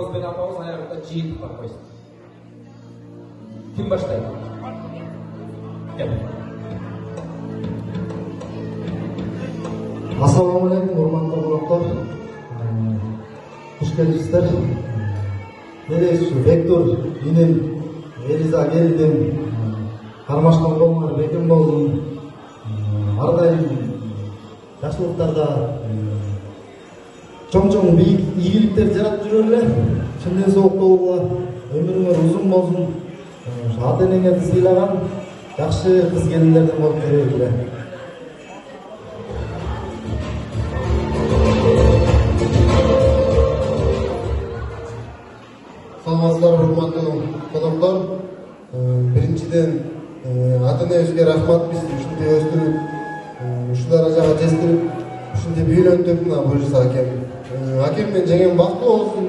Ағамыз бен апамыз аяғында жиылып қалып қойсын. Кім баштайды? Ассалаумағалейкум, урматтуу коноктор. Куш келипсиздер. Мен Бектур, инем Элиза келдим. Кармашкан колуңар бекем болдум. Ар дайым жакшылыктарда чоң бийик ийгиликтер жарап жүрө эле. Чындын сооктогула өмүрүңөр узун болсун. Ата энеңерди сыйлаган жакшы кыз келиндерден болуп жүрө эле. Саламатсыздар, урматтуу коноктор. Биринчиден ата энебизге рахмат, бизди ушундай өстүрүп, ушул даражага жеткирип, ушундай үйлөнтүп, мына буюрса акем мен жеңем бактылуу болсун.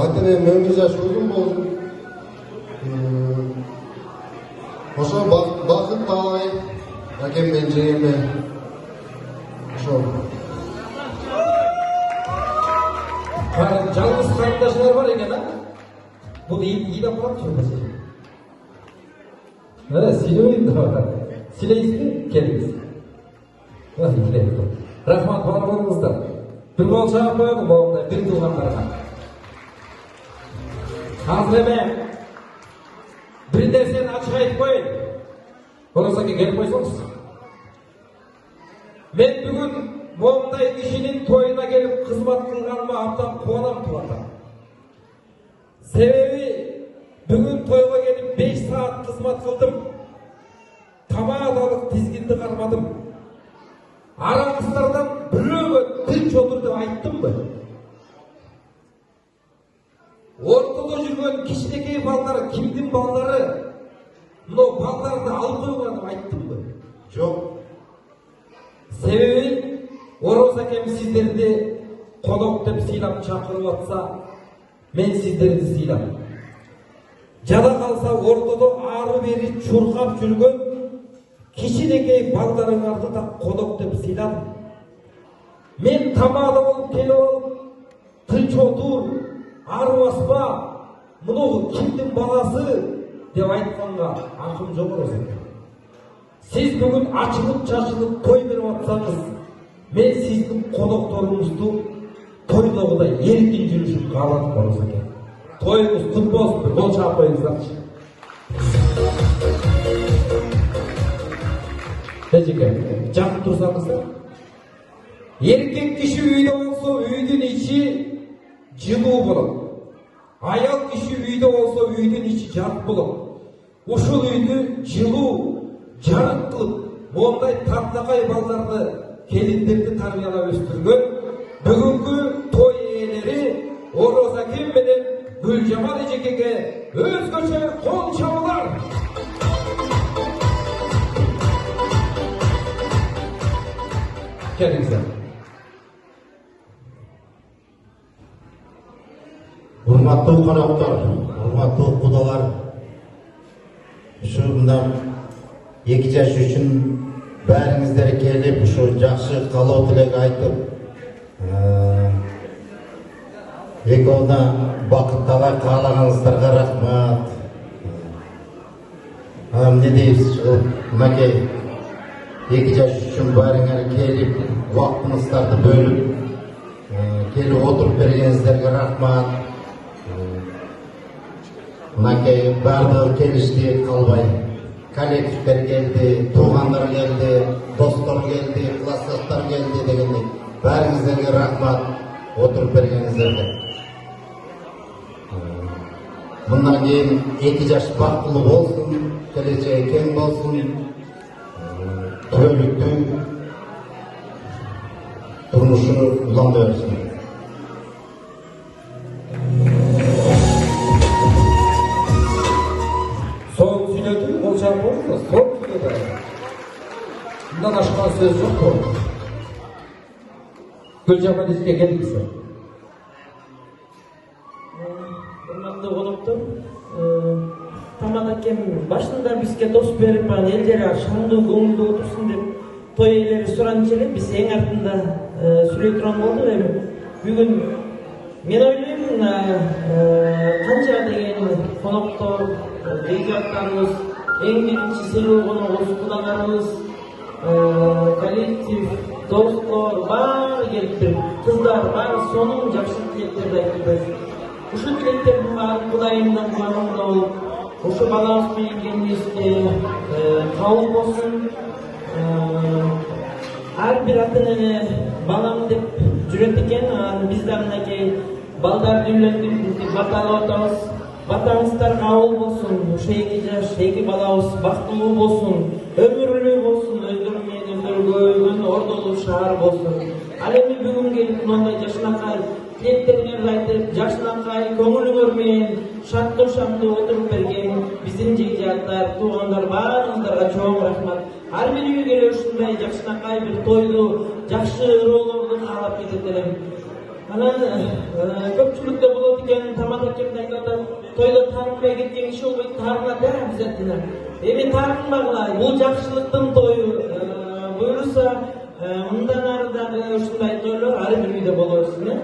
Ата энем өмүр жашы узун болсун. Ошо бакыт таалай акем мен жеңеме. Ошо. Жалғыз қарындашылар бар екен, бұл иді апарып жүрмесе. Силейін да, силейсіз бе? Келіңіз. Рахмат, бар болыңыздар. Bir qol çağırıp koyalım oğlumda, bir tuğanlarına. Hazır emeğe. Bir derseni açık ayıp koyun. Olursa ki gelip koysanız. Ben bugün Moğumday kişinin toyuna gelip kızmat kılganıma aptan kuvanam tuvatam. Sebebi bugün toyga gelip 5 saat kızmat kıldım. Tamadalık dizgindi karmadım. Aramızlardan büröğü tinç otur dep ayttım mı? Ortada жүрген kişideki balları, kimdin balları? Mınау ballarını alып koygan dep ayttım mı? Жоқ. Sebebi Oroz akem sizlerdi konok dep siylap çakırıp atsa, men sizlerdi siylap. Jada kalsa ortada arı beri çurkap жүрген kişideki ballarыңарды da konok dep siyladım. Men tamada olup kelip alıp, tınç otur, arı basma, mınау kimdin balası dep aytkanga akım жоқ Oroz akem. Siz bugün açılıp çaşılıp toy berip atsanız, men sizdin konoktoruңузду toydogуда эркин жүрүшүн кааладым Oroz akem. Toyuңуз кут болсун, bir кол чаап коюңуздарчы. Эжеке, жақып тұрсаңыздар. Еркек киши үйдө болсо, үйдүн ичи жылуу болот. Аял киши үйдө болсо, үйдүн ичи жарык болот. Ушул үйдү жылуу, жарык кылып, мондай таптакай балдарды, келиндерди тарбиялап өстүргөн бүгүнкү той ээлери Oroz akem менен Güljamal эжекеге өзгөчө кол чабуулар. Келіңіздер. Урматтуу коноктор, урматтуу кудалар, ушу мындан 2 жаш үчүн бәріңіздер келип, ушу жакшы каалоо тилек айтып, экөөна бакыттала каалаганыңыздарга рахмат. Эмне дейбиз, мынакей 2 жаш үчүн баарыңар келип, убактыңыздарды бөлүп, келип отуруп бергениңиздерге рахмат. Мынакей баардыгы келишти калбай. Коллективдер келди, туугандар келди, достор келди, классташтар келди дегендей. Баарыңыздерге рахмат отуруп бергениңиздерге. Мындан кийин 2 жаш бактылуу болсун, келечеги кең болсун. Түбөлүктүү турмушу уланды берсин. Son sünneti kol çarpıyoruz da son sünneti. Bundan aşkına söz yok mu? Güljamal ežеке келдіңіз. Урматтуу коноктор, Тамат акем башында бизге дос берип, эл жери шаңдуу көңүлдүү отурсун деп той ээлери суранчу эле, биз эң артында сүрөй турган болдук. Эми бүгүн Мен ойлойм, канча деген коноктор, бейжаттарыбыз, эң биринчи сыйлоо коногубуз кудаларыбыз, коллектив, достор баары келиптир. Кыздар баары сонун жакшы тилектерди айтып. Ушул тилектердин баарын Кудайымдан куанымда болуп, ошо балабыз менен келмеске кабыл болсун. Ар бир ата-эне балам деп жүрөт экен, биз да мынакей балдарды үйлөндүрүп баталап атабыз. Батаңыздар кабыл болсун, ошо 2 жаш 2 балабыз бактылуу болсун, өмүрлүү болсун, өздөрү менен өздөрү ордолуу шаар болсун. Ал эми бүгүн келип мындай жашынакай тилектериңерди айтып, жашынакай көңүлүңөр менен шаттуу шамдуу отуруп берген биздин жегжаттар, туугандар баарыңыздарга чоң рахмат. Ар бир үйгө келип ушундай жакшынакай бир тойду, жакшы ыроолорду каалап кетет элем. Анан көпчүлүктө болот экен, Тамат акем да айтып атат, тойдо таарынбай кеткен киши болбойт, таарынат обязательно. Эми таарынбагыла, бул жакшылыктын тою. Буюрса, мындан ары дагы ушундай тойлор ар бир үйдө боло берсин.